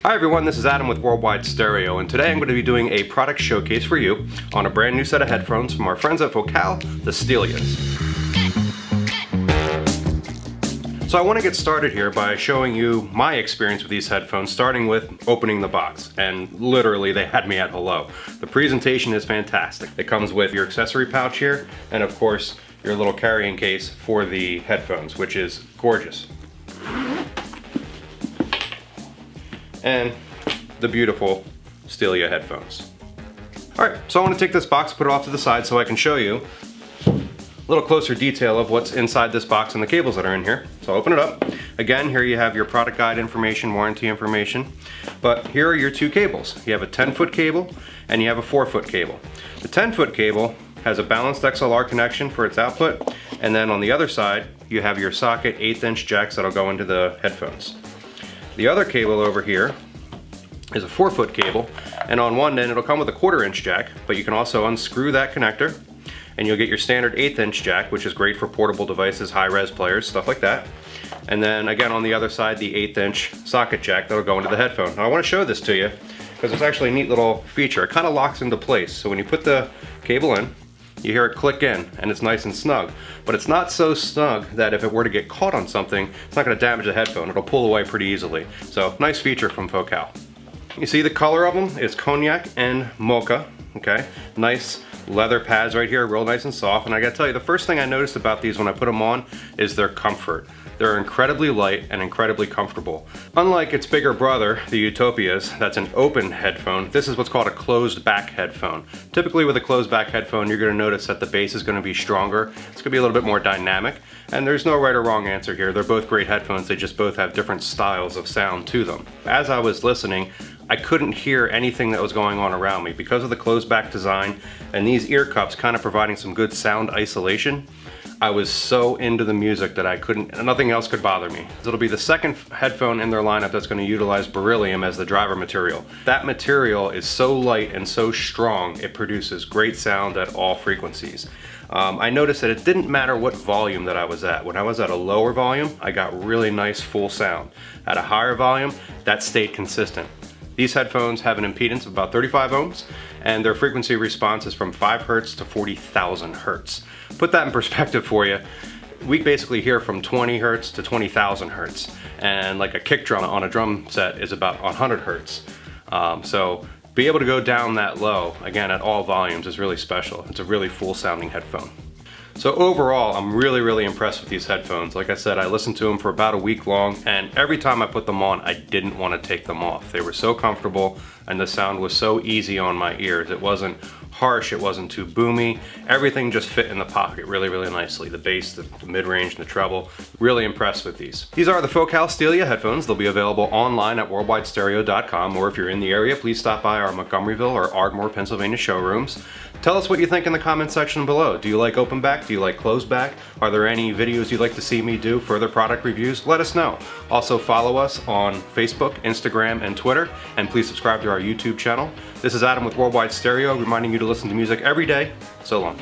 Hi everyone, this is Adam with Worldwide Stereo, and today I'm going to be doing a product showcase for you on a brand new set of headphones from our friends at Focal Stellias. So I want to get started here by showing you my experience with these headphones, starting with opening the box, and literally they had me at hello. The presentation is fantastic. It comes with your accessory pouch here, and of course your little carrying case for the headphones, which is gorgeous. And the beautiful Stellia headphones. Alright, so I want to take this box, put it off to the side so I can show you a little closer detail of what's inside this box and the cables that are in here. So I'll open it up. Again, here you have your product guide information, warranty information, but here are your two cables. You have a 10-foot cable and you have a 4-foot cable. The 10-foot cable has a balanced XLR connection for its output, and then on the other side you have your socket 1/8" jacks that'll go into the headphones. The other cable over here is a 4-foot cable, and on one end it'll come with a 1/4" jack, but you can also unscrew that connector and you'll get your standard 1/8" jack, which is great for portable devices, high-res players, stuff like that. And then again on the other side, the 1/8" socket jack that'll go into the headphone. Now I want to show this to you because it's actually a neat little feature. It kind of locks into place, so when you put the cable in, you hear it click in and it's nice and snug. But it's not so snug that if it were to get caught on something, it's not going to damage the headphone. It'll pull away pretty easily. So nice feature from Focal. You see the color of them is cognac and mocha. Okay, nice leather pads right here, real nice and soft. And I gotta tell you, the first thing I noticed about these when I put them on is their comfort. They're incredibly light and incredibly comfortable. Unlike its bigger brother, the Utopias, that's an open headphone, this is what's called a closed back headphone. Typically with a closed back headphone, you're gonna notice that the bass is gonna be stronger. It's gonna be a little bit more dynamic, and there's no right or wrong answer here. They're both great headphones, they just both have different styles of sound to them. As I was listening, I couldn't hear anything that was going on around me because of the closed back design and these ear cups kind of providing some good sound isolation. I was so into the music that nothing else could bother me. It'll be the second headphone in their lineup that's going to utilize beryllium as the driver material. That material is so light and so strong, it produces great sound at all frequencies. I noticed that it didn't matter what volume that I was at. When I was at a lower volume, I got really nice full sound. At a higher volume, that stayed consistent. These headphones have an impedance of about 35 ohms, and their frequency response is from 5 Hz to 40,000 Hz. Put that in perspective for you. We basically hear from 20 Hz to 20,000 Hz, and like a kick drum on a drum set is about 100 Hz. So be able to go down that low, again at all volumes, is really special. It's a really full sounding headphone. So overall, I'm really impressed with these headphones. Like I said, I listened to them for about a week long, and every time I put them on, I didn't want to take them off. They were so comfortable, and the sound was so easy on my ears. It wasn't harsh, it wasn't too boomy. Everything just fit in the pocket really nicely. The bass, the mid-range, and the treble. Really impressed with these. These are the Focal Stellia headphones. They'll be available online at worldwidestereo.com, or if you're in the area, please stop by our Montgomeryville or Ardmore, Pennsylvania showrooms. Tell us what you think in the comment section below. Do you like open back? Do you like closed back? Are there any videos you'd like to see me do, further product reviews? Let us know. Also follow us on Facebook, Instagram, and Twitter, and please subscribe to our YouTube channel. This is Adam with Worldwide Stereo, reminding you to listen to music every day. So long.